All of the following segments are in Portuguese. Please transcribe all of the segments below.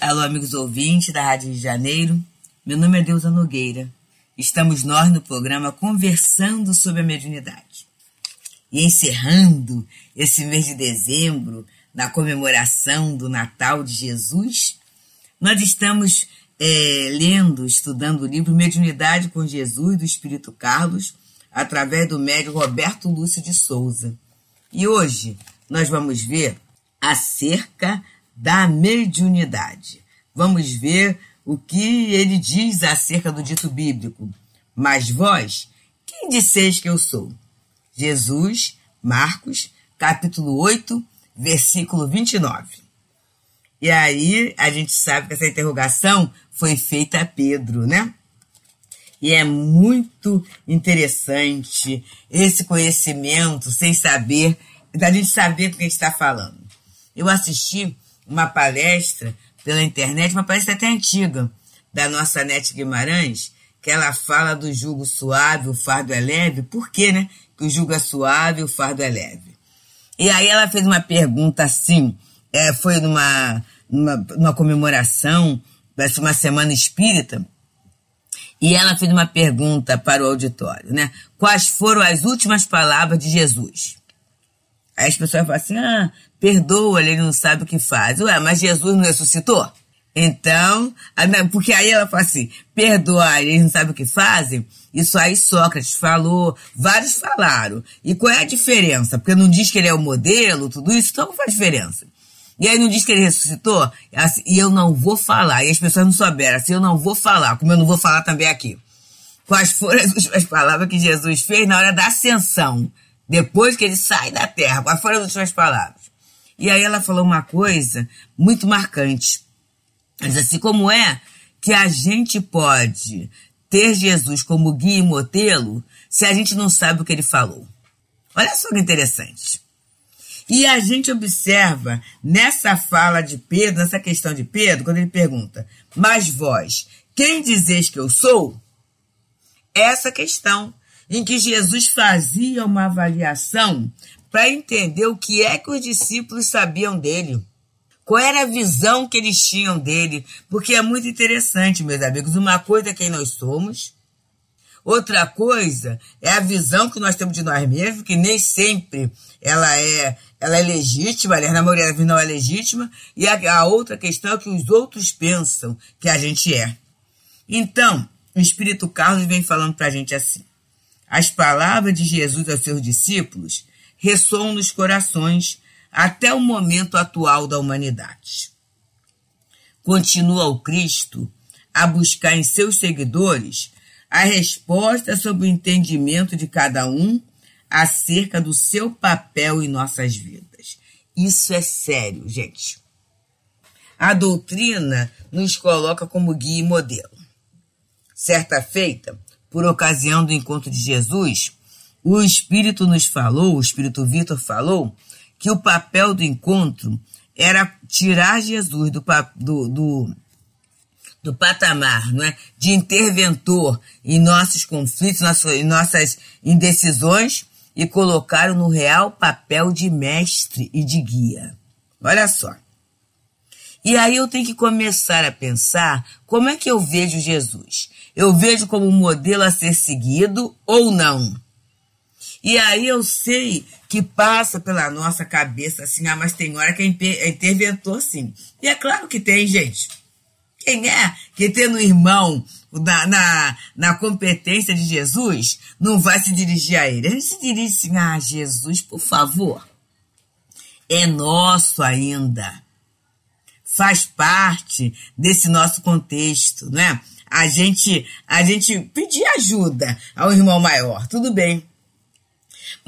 Alô, amigos ouvintes da Rádio Rio de Janeiro. Meu nome é Deusa Nogueira. Estamos nós no programa conversando sobre a mediunidade. E encerrando esse mês de dezembro, na comemoração do Natal de Jesus, nós estamos estudando o livro Mediunidade com Jesus, do Espírito Carlos, através do médium Roberto Lúcio de Souza. E hoje nós vamos ver acerca da mediunidade. Vamos ver o que ele diz acerca do dito bíblico. Mas vós, quem disseis que eu sou? Jesus, Marcos, capítulo 8, versículo 29. E aí a gente sabe que essa interrogação foi feita a Pedro, né? E é muito interessante esse conhecimento, sem saber, da gente saber do que a gente está falando. Eu assisti uma palestra pela internet, uma palestra até antiga, da nossa Nete Guimarães, que ela fala do jugo suave, o fardo é leve. Por quê, né? Que o jugo é suave e o fardo é leve. E aí ela fez uma pergunta assim, foi numa comemoração, vai ser uma semana espírita, e ela fez uma pergunta para o auditório, né? Quais foram as últimas palavras de Jesus? Aí as pessoas falam assim, perdoa, ele não sabe o que faz. Ué, mas Jesus não ressuscitou? Então, porque aí ela fala assim, perdoa, eles não sabem o que fazem? Isso aí Sócrates falou, vários falaram. E qual é a diferença? Porque não diz que ele é o modelo, tudo isso, então não faz diferença. E aí não diz que ele ressuscitou? Assim, e eu não vou falar. E as pessoas não souberam, assim, eu não vou falar, como eu não vou falar também aqui. Quais foram as últimas palavras que Jesus fez na hora da ascensão? Depois que ele sai da terra, quais foram as últimas palavras? E aí ela falou uma coisa muito marcante. Mas assim, como é que a gente pode ter Jesus como guia e modelo se a gente não sabe o que ele falou? Olha só que interessante. E a gente observa nessa fala de Pedro, nessa questão de Pedro, quando ele pergunta, mas vós, quem dizeis que eu sou? Essa questão em que Jesus fazia uma avaliação para entender o que é que os discípulos sabiam dele. Qual era a visão que eles tinham dele? Porque é muito interessante, meus amigos. Uma coisa é quem nós somos, outra coisa é a visão que nós temos de nós mesmos, que nem sempre ela é legítima, aliás, na maioria das vezes não é legítima, e a outra questão é o que os outros pensam que a gente é. Então, o Espírito Carlos vem falando para a gente assim, as palavras de Jesus aos seus discípulos ressoam nos corações até o momento atual da humanidade. Continua o Cristo a buscar em seus seguidores a resposta sobre o entendimento de cada um acerca do seu papel em nossas vidas. Isso é sério, gente. A doutrina nos coloca como guia e modelo. Certa feita, por ocasião do encontro de Jesus, o Espírito nos falou, o Espírito Vitor falou, que o papel do encontro era tirar Jesus do patamar, não é? De interventor em nossos conflitos, em nossas indecisões, e colocá-lo no real papel de mestre e de guia. Olha só. E aí eu tenho que começar a pensar como é que eu vejo Jesus. Eu vejo como um modelo a ser seguido ou não? E aí eu sei que passa pela nossa cabeça assim, mas tem hora que é interventor sim. E é claro que tem, gente. Quem é que tendo um irmão na competência de Jesus não vai se dirigir a ele? Ele se dirige assim, Jesus, por favor. É nosso ainda. Faz parte desse nosso contexto, né? A gente pedir ajuda ao irmão maior, tudo bem.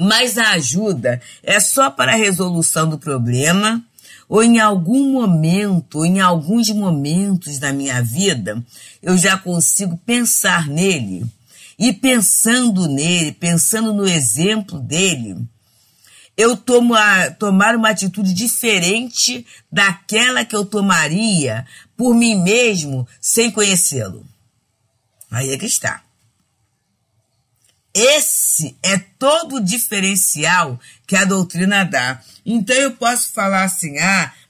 Mas a ajuda é só para a resolução do problema ou em algum momento, ou em alguns momentos da minha vida, eu já consigo pensar nele. E pensando nele, pensando no exemplo dele, eu tomar uma atitude diferente daquela que eu tomaria por mim mesmo sem conhecê-lo. Aí é que está. Esse é todo o diferencial que a doutrina dá. Então eu posso falar assim,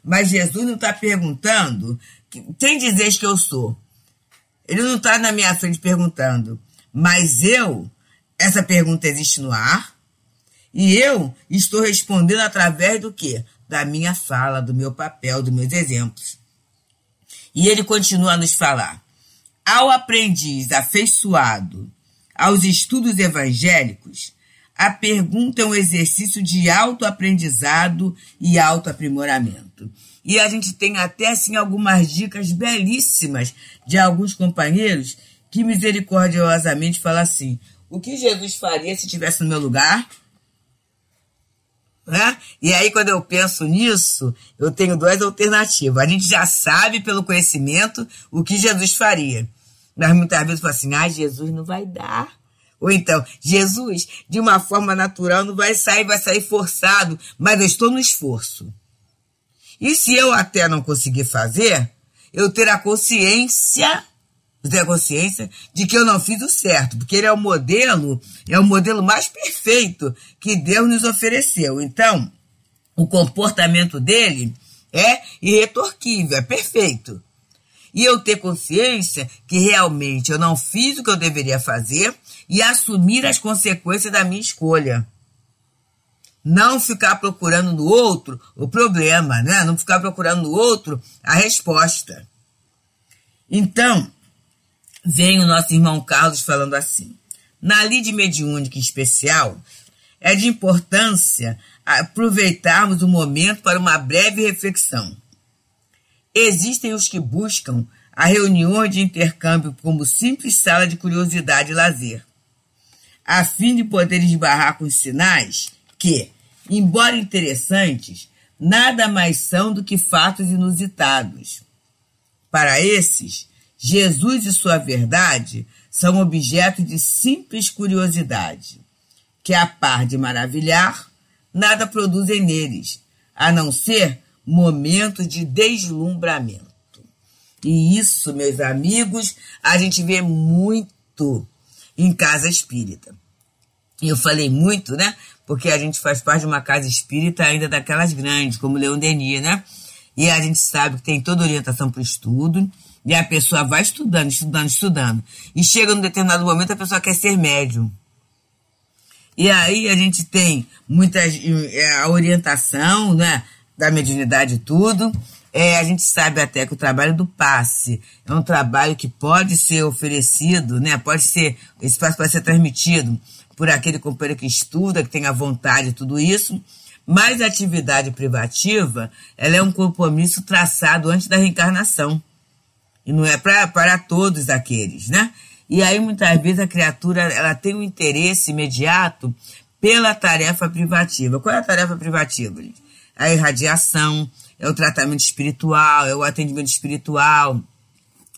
mas Jesus não está perguntando Quem dizes que eu sou? Ele não está na minha frente perguntando, mas essa pergunta existe no ar, e eu estou respondendo através do quê? Da minha fala, do meu papel, dos meus exemplos. E ele continua a nos falar. Ao aprendiz afeiçoado aos estudos evangélicos, a pergunta é um exercício de autoaprendizado e autoaprimoramento. E a gente tem até assim algumas dicas belíssimas de alguns companheiros que misericordiosamente falam assim, o que Jesus faria se estivesse no meu lugar? Né? E aí, quando eu penso nisso, eu tenho duas alternativas. A gente já sabe, pelo conhecimento, o que Jesus faria. Mas muitas vezes fala assim, Jesus não vai dar. Ou então, Jesus, de uma forma natural, não vai sair forçado, mas eu estou no esforço. E se eu até não conseguir fazer, eu ter a consciência de que eu não fiz o certo, porque ele é o modelo mais perfeito que Deus nos ofereceu. Então, o comportamento dele é irretorquível, é perfeito. E eu ter consciência que realmente eu não fiz o que eu deveria fazer e assumir as consequências da minha escolha. Não ficar procurando no outro o problema, né? Não ficar procurando no outro a resposta. Então, vem o nosso irmão Carlos falando assim. Na lide mediúnica em especial, é de importância aproveitarmos o momento para uma breve reflexão. Existem os que buscam a reunião de intercâmbio como simples sala de curiosidade e lazer, a fim de poder esbarrar com os sinais que, embora interessantes, nada mais são do que fatos inusitados. Para esses, Jesus e sua verdade são objeto de simples curiosidade, que, a par de maravilhar, nada produzem neles, a não ser momentos de deslumbramento. E isso, meus amigos, a gente vê muito em casa espírita. E eu falei muito, né? Porque a gente faz parte de uma casa espírita ainda daquelas grandes, como Leon Denis, né? E a gente sabe que tem toda orientação para o estudo, e a pessoa vai estudando. E chega num determinado momento, a pessoa quer ser médium. E aí a gente tem a orientação, né? Da mediunidade e tudo. A gente sabe até que o trabalho do passe é um trabalho que pode ser oferecido, né? Esse passe pode ser transmitido por aquele companheiro que estuda, que tem a vontade e tudo isso, mas a atividade privativa, ela é um compromisso traçado antes da reencarnação. E não é para todos aqueles, né? E aí, muitas vezes, a criatura ela tem um interesse imediato pela tarefa privativa. Qual é a tarefa privativa, gente? A irradiação, é o tratamento espiritual, é o atendimento espiritual,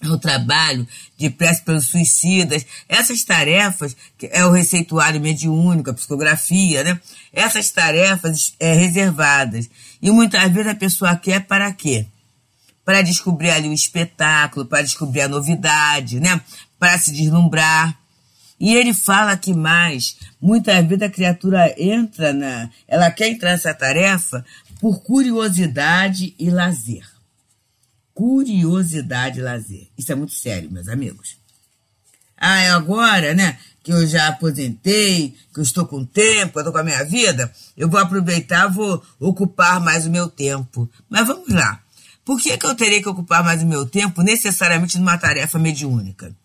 é o trabalho de prece pelos suicidas. Essas tarefas, é o receituário mediúnico, a psicografia, né? Essas tarefas reservadas. E muitas vezes a pessoa quer para quê? Para descobrir ali o espetáculo, para descobrir a novidade, né? Para se deslumbrar. E ele fala que mais, muitas vezes a criatura ela quer entrar nessa tarefa por curiosidade e lazer. Curiosidade e lazer. Isso é muito sério, meus amigos. Agora, né, que eu já aposentei, que eu estou com tempo, eu estou com a minha vida, eu vou aproveitar, vou ocupar mais o meu tempo. Mas vamos lá. Por que eu terei que ocupar mais o meu tempo necessariamente numa tarefa mediúnica?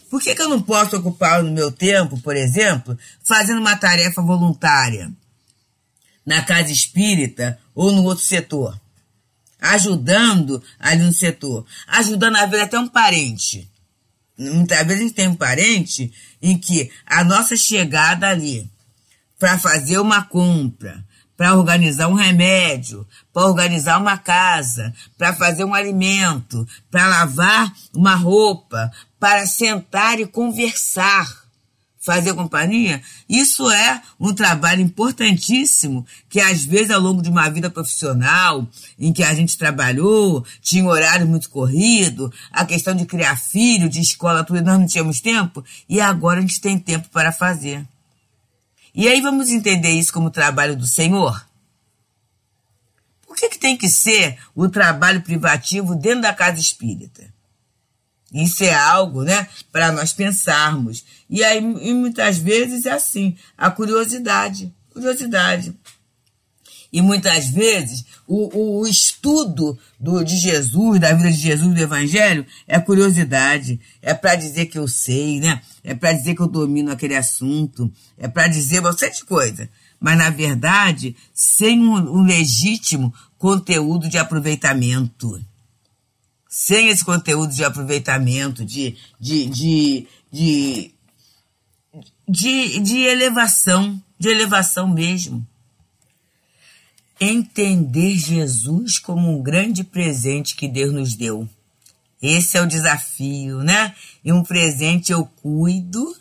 Por que eu não posso ocupar o meu tempo, por exemplo, fazendo uma tarefa voluntária na casa espírita ou no outro setor? Ajudando ali no setor. Ajudando, às vezes, até um parente. Muitas vezes a gente tem um parente em que a nossa chegada ali para fazer uma compra, para organizar um remédio, para organizar uma casa, para fazer um alimento, para lavar uma roupa, para sentar e conversar, fazer companhia, isso é um trabalho importantíssimo que às vezes ao longo de uma vida profissional em que a gente trabalhou, tinha um horário muito corrido, a questão de criar filho, de escola, tudo, nós não tínhamos tempo e agora a gente tem tempo para fazer. E aí vamos entender isso como trabalho do Senhor? Por que tem que ser o trabalho privativo dentro da casa espírita? Isso é algo, né, para nós pensarmos. E aí, muitas vezes, é assim, a curiosidade. E muitas vezes, o estudo de Jesus, da vida de Jesus, do Evangelho, é curiosidade. É para dizer que eu sei, né? É para dizer que eu domino aquele assunto. É para dizer bastante coisa. Mas, na verdade, sem um legítimo conteúdo de aproveitamento. Sem esse conteúdo de aproveitamento, de elevação mesmo. Entender Jesus como um grande presente que Deus nos deu. Esse é o desafio, né? E um presente eu cuido,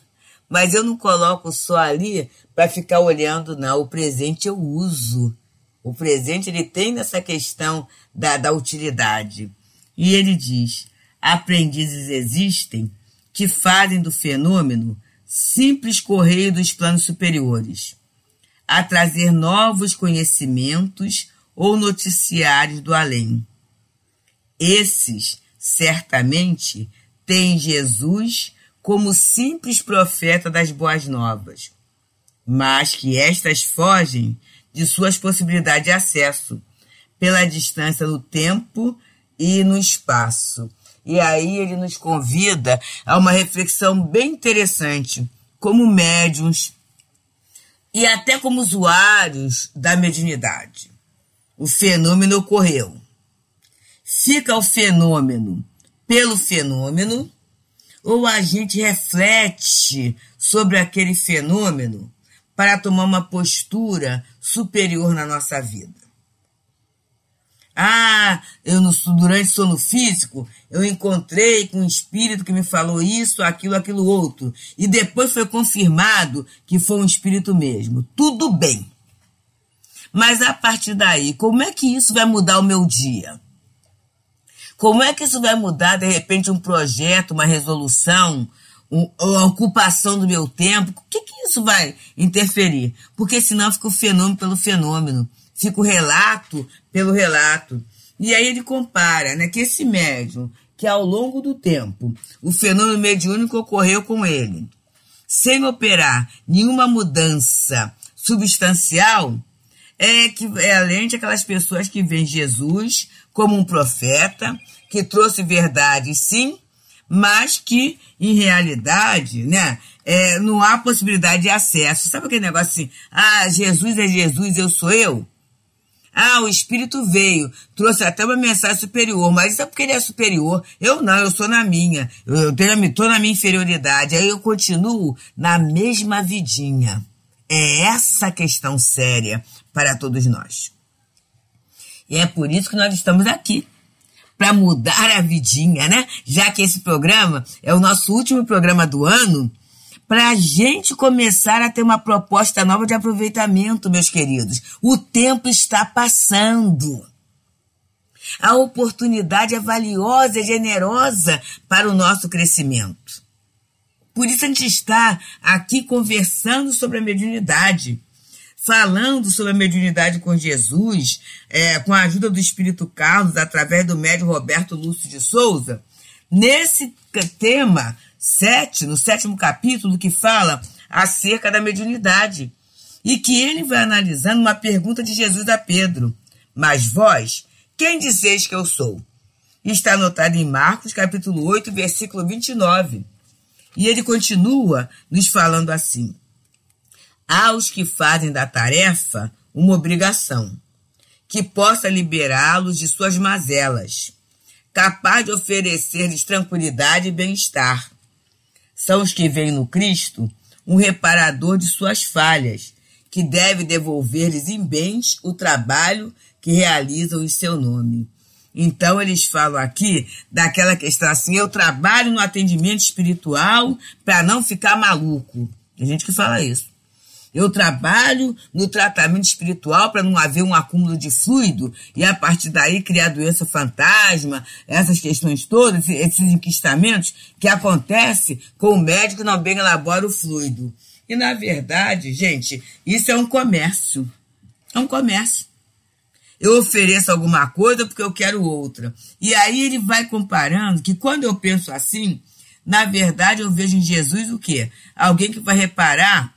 mas eu não coloco só ali para ficar olhando, não. O presente eu uso. O presente, ele tem nessa questão da utilidade. E ele diz, aprendizes existem que fazem do fenômeno simples correio dos planos superiores, a trazer novos conhecimentos ou noticiários do além. Esses, certamente, têm Jesus como simples profeta das boas novas, mas que estas fogem de suas possibilidades de acesso, pela distância no tempo e no espaço. E aí ele nos convida a uma reflexão bem interessante, como médiuns, e até como usuários da mediunidade. O fenômeno ocorreu. Fica o fenômeno pelo fenômeno, ou a gente reflete sobre aquele fenômeno para tomar uma postura superior na nossa vida. Durante sono físico, eu encontrei com um espírito que me falou isso, aquilo outro. E depois foi confirmado que foi um espírito mesmo. Tudo bem. Mas a partir daí, como é que isso vai mudar o meu dia? Como é que isso vai mudar, de repente, um projeto, uma resolução, a ocupação do meu tempo? O que isso vai interferir? Porque senão fica o fenômeno pelo fenômeno. Fica o relato pelo relato. E aí ele compara, né, que esse médium, que ao longo do tempo, o fenômeno mediúnico ocorreu com ele, sem operar nenhuma mudança substancial, além de aquelas pessoas que veem Jesus como um profeta, que trouxe verdade, sim, mas que, em realidade, né, não há possibilidade de acesso. Sabe aquele negócio assim, Jesus é Jesus, eu sou eu? O Espírito veio, trouxe até uma mensagem superior, mas isso é porque ele é superior. Eu não, eu sou na minha. Eu estou na minha inferioridade. Aí eu continuo na mesma vidinha. É essa questão séria para todos nós. E é por isso que nós estamos aqui, para mudar a vidinha, né? Já que esse programa é o nosso último programa do ano, para a gente começar a ter uma proposta nova de aproveitamento, meus queridos. O tempo está passando. A oportunidade é valiosa, é generosa para o nosso crescimento. Por isso a gente está aqui conversando sobre a mediunidade, falando sobre a mediunidade com Jesus, com a ajuda do Espírito Carlos, através do médium Roberto Lúcio de Souza, nesse tema 7, no 7º capítulo, que fala acerca da mediunidade, e que ele vai analisando uma pergunta de Jesus a Pedro. Mas vós, quem dizeis que eu sou? Está anotado em Marcos, capítulo 8, versículo 29. E ele continua nos falando assim: há os que fazem da tarefa uma obrigação, que possa liberá-los de suas mazelas, capaz de oferecer-lhes tranquilidade e bem-estar. São os que veem no Cristo um reparador de suas falhas, que deve devolver-lhes em bens o trabalho que realizam em seu nome. Então, eles falam aqui daquela questão assim: eu trabalho no atendimento espiritual para não ficar maluco. Tem gente que fala isso. Eu trabalho no tratamento espiritual para não haver um acúmulo de fluido e, a partir daí, criar doença fantasma, essas questões todas, esses enquistamentos que acontecem com o médico que não bem elabora o fluido. E, na verdade, gente, isso é um comércio. É um comércio. eu ofereço alguma coisa porque eu quero outra. E aí ele vai comparando que quando eu penso assim, na verdade eu vejo em Jesus o quê? Alguém que vai reparar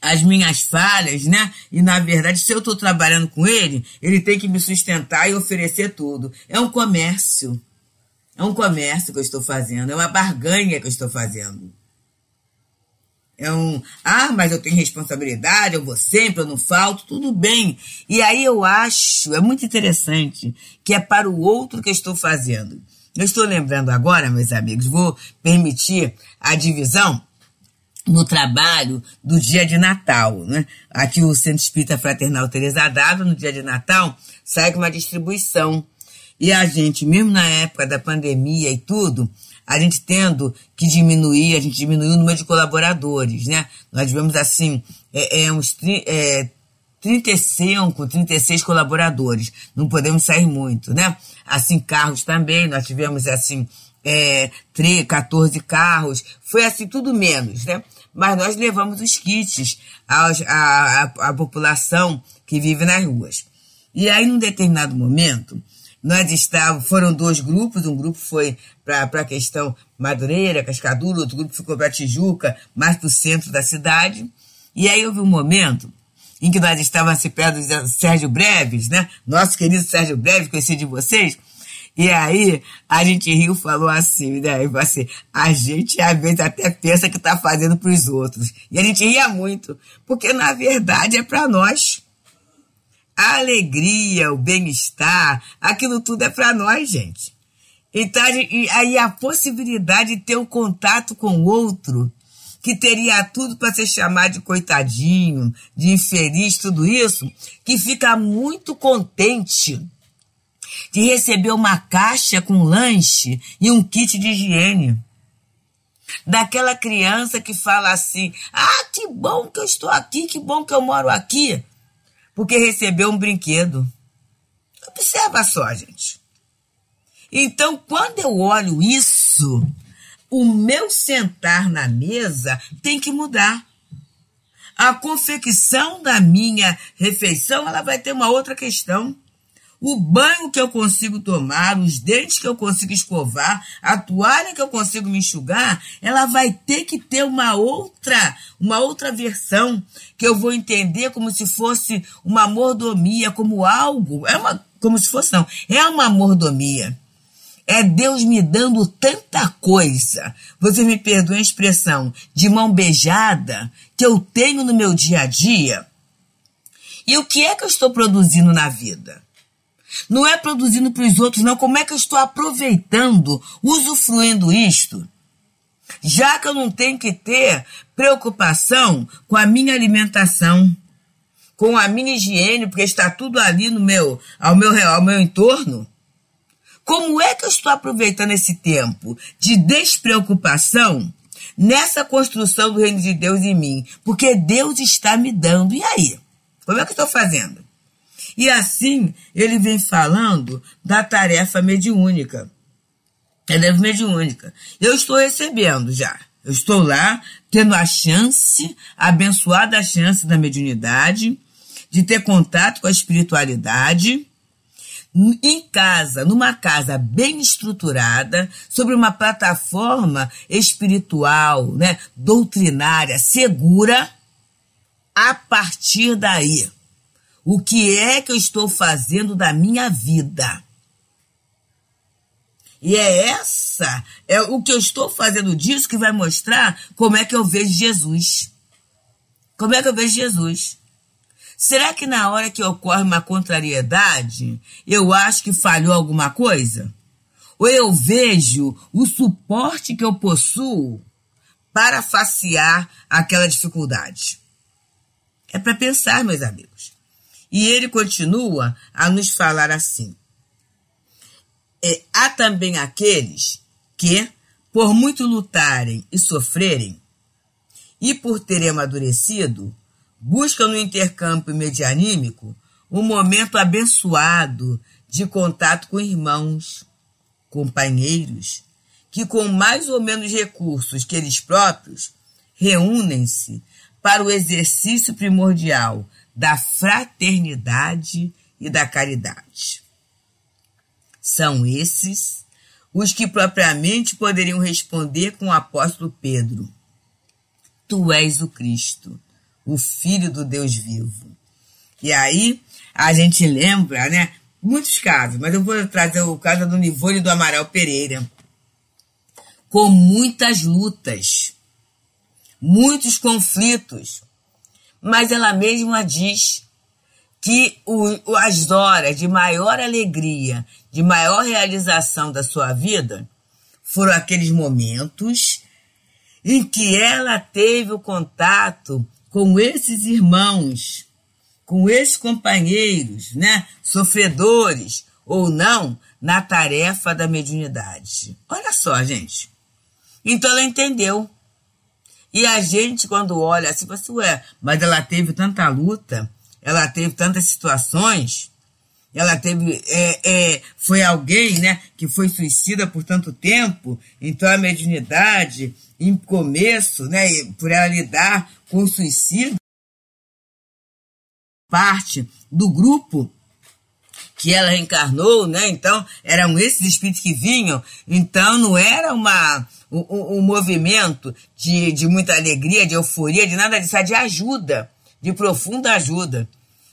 as minhas falhas, né? E na verdade, se eu estou trabalhando com ele, ele tem que me sustentar e oferecer tudo. É um comércio. É um comércio que eu estou fazendo. É uma barganha que eu estou fazendo. Mas eu tenho responsabilidade, eu vou sempre, eu não falto, tudo bem. E aí eu acho, é muito interessante, que é para o outro que eu estou fazendo. Eu estou lembrando agora, meus amigos, vou permitir a divisão no trabalho do dia de Natal, né? Aqui o Centro Espírita Fraternal Teresa d'Ávila, no dia de Natal, sai com uma distribuição. E a gente, mesmo na época da pandemia e tudo, a gente tendo que diminuir, a gente diminuiu o número de colaboradores, né? Nós tivemos, assim, uns 35, 36 colaboradores. Não podemos sair muito, né? Assim, carros também, nós tivemos, assim, 14 carros. Foi, assim, tudo menos, né? Mas nós levamos os kits à população que vive nas ruas. E aí, num determinado momento, foram 2 grupos, um grupo foi para a questão Madureira, Cascadura, outro grupo ficou para Tijuca, mais para o centro da cidade. E aí houve um momento em que nós estávamos assim, perto do Sérgio Breves, né? Nosso querido Sérgio Breves, conhecido de vocês. E aí a gente riu, falou assim, né? Assim, a gente às vezes até pensa que está fazendo para os outros. E a gente ria muito, porque na verdade é para nós. A alegria, o bem-estar, aquilo tudo é para nós, gente. Então, aí a possibilidade de ter um contato com o outro, que teria tudo para ser chamado de coitadinho, de infeliz, tudo isso, que fica muito contente de receber uma caixa com lanche e um kit de higiene. Daquela criança que fala assim, que bom que eu estou aqui, que bom que eu moro aqui, porque recebeu um brinquedo. Observa só, gente. Então, quando eu olho isso, o meu sentar na mesa tem que mudar. A confecção da minha refeição, ela vai ter uma outra questão. O banho que eu consigo tomar, os dentes que eu consigo escovar, a toalha que eu consigo me enxugar, ela vai ter que ter uma outra versão que eu vou entender como se fosse uma mordomia, como algo, como se fosse não, é uma mordomia. É Deus me dando tanta coisa, você me perdoa a expressão, de mão beijada, que eu tenho no meu dia a dia. E o que é que eu estou produzindo na vida? Não é produzindo para os outros, não. Como é que eu estou aproveitando, usufruindo isto? Já que eu não tenho que ter preocupação com a minha alimentação, com a minha higiene, porque está tudo ali ao meu entorno. Como é que eu estou aproveitando esse tempo de despreocupação nessa construção do reino de Deus em mim? Porque Deus está me dando. E aí? Como é que eu estou fazendo? E assim, ele vem falando da tarefa mediúnica. Tarefa mediúnica. Eu estou recebendo já. Eu estou lá, tendo a chance, a abençoada chance da mediunidade, de ter contato com a espiritualidade, em casa, numa casa bem estruturada, sobre uma plataforma espiritual, né, doutrinária, segura. A partir daí, o que é que eu estou fazendo da minha vida? E é o que eu estou fazendo disso que vai mostrar como é que eu vejo Jesus. Como é que eu vejo Jesus? Será que na hora que ocorre uma contrariedade, eu acho que falhou alguma coisa? Ou eu vejo o suporte que eu possuo para facear aquela dificuldade? É para pensar, meus amigos. E ele continua a nos falar assim. Há também aqueles que, por muito lutarem e sofrerem, e por terem amadurecido, buscam no intercâmbio medianímico um momento abençoado de contato com irmãos, companheiros, que com mais ou menos recursos que eles próprios, reúnem-se para o exercício primordial da fraternidade e da caridade. São esses os que propriamente poderiam responder com o apóstolo Pedro: Tu és o Cristo, o Filho do Deus vivo. E aí a gente lembra, né, muitos casos, mas eu vou trazer o caso do Nivone do Amaral Pereira, com muitas lutas, muitos conflitos, mas ela mesma diz que as horas de maior alegria, de maior realização da sua vida, foram aqueles momentos em que ela teve o contato com esses irmãos, com esses companheiros, né, sofredores ou não, na tarefa da mediunidade. Olha só, gente. Então ela entendeu. E a gente, quando olha assim, fala assim, ué, mas ela teve tanta luta, ela teve tantas situações, ela teve, foi alguém, né, que foi suicida por tanto tempo, então a mediunidade, em começo, né, por ela lidar com o suicídio, parte do grupo que ela reencarnou, né, então eram esses espíritos que vinham, então não era um movimento de muita alegria, de euforia, de nada disso, de ajuda, de profunda ajuda.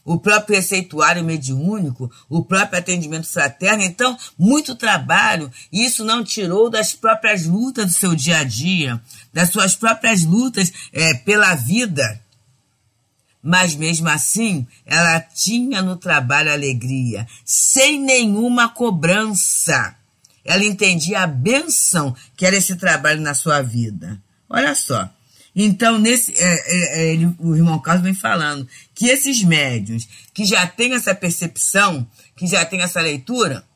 O próprio receituário mediúnico, o próprio atendimento fraterno, então, muito trabalho, e isso não tirou das próprias lutas do seu dia a dia, das suas próprias lutas pela vida. Mas mesmo assim, ela tinha no trabalho alegria, sem nenhuma cobrança. Ela entendia a bênção que era esse trabalho na sua vida. Olha só. Então, o irmão Carlos vem falando que esses médiuns que já têm essa percepção, que já têm essa leitura,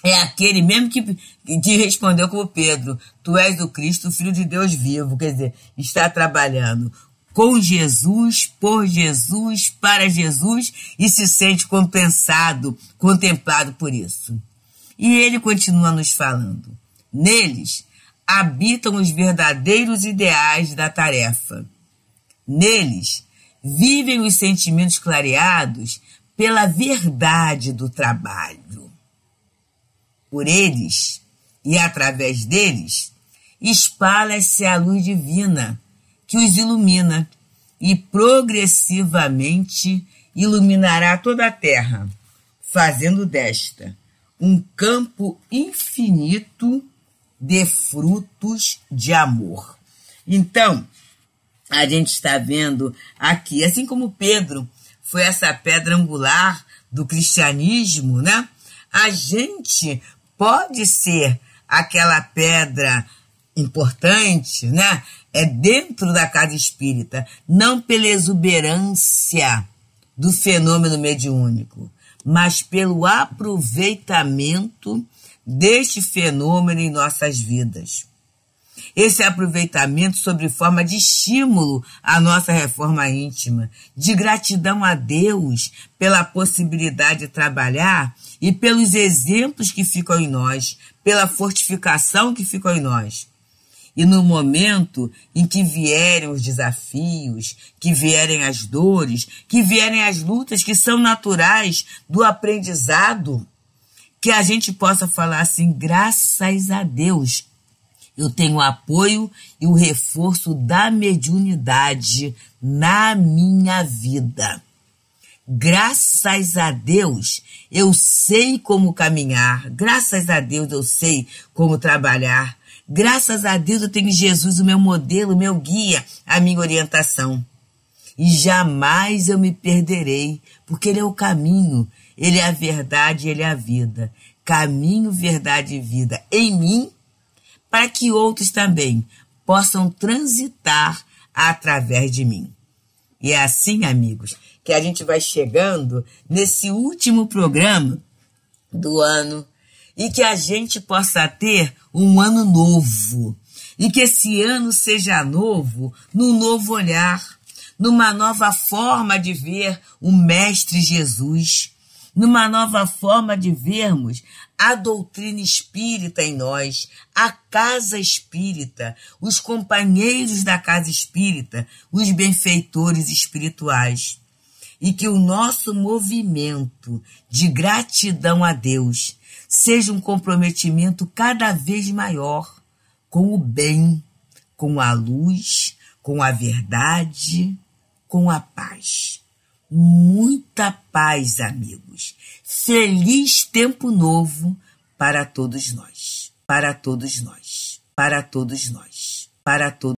é aquele mesmo que respondeu como Pedro: Tu és o Cristo, o Filho de Deus vivo. Quer dizer, está trabalhando com Jesus, por Jesus, para Jesus, e se sente compensado, contemplado por isso. E ele continua nos falando: neles habitam os verdadeiros ideais da tarefa. Neles vivem os sentimentos clareados pela verdade do trabalho. Por eles e através deles espalha-se a luz divina que os ilumina e progressivamente iluminará toda a terra, fazendo desta um campo infinito de frutos de amor. Então, a gente está vendo aqui, assim como Pedro foi essa pedra angular do cristianismo, né? A gente pode ser aquela pedra importante, né? Dentro da casa espírita, não pela exuberância do fenômeno mediúnico, mas pelo aproveitamento deste fenômeno em nossas vidas. Esse aproveitamento sobre forma de estímulo à nossa reforma íntima, de gratidão a Deus pela possibilidade de trabalhar e pelos exemplos que ficam em nós, pela fortificação que ficam em nós. E no momento em que vierem os desafios, que vierem as dores, que vierem as lutas que são naturais do aprendizado, que a gente possa falar assim: graças a Deus, eu tenho o apoio e o reforço da mediunidade na minha vida. Graças a Deus, eu sei como caminhar. Graças a Deus, eu sei como trabalhar. Graças a Deus, eu tenho Jesus, o meu modelo, o meu guia, a minha orientação. E jamais eu me perderei, porque Ele é o caminho, Ele é a verdade, Ele é a vida. Caminho, verdade e vida em mim, para que outros também possam transitar através de mim. E é assim, amigos, que a gente vai chegando nesse último programa do ano e que a gente possa ter um ano novo. E que esse ano seja novo, num novo olhar, numa nova forma de ver o Mestre Jesus, numa nova forma de vermos a doutrina espírita em nós, a casa espírita, os companheiros da casa espírita, os benfeitores espirituais. e que o nosso movimento de gratidão a Deus seja um comprometimento cada vez maior com o bem, com a luz, com a verdade, com a paz. Muita paz, amigos. Feliz tempo novo para todos nós. Para todos nós. Para todos nós. Para todos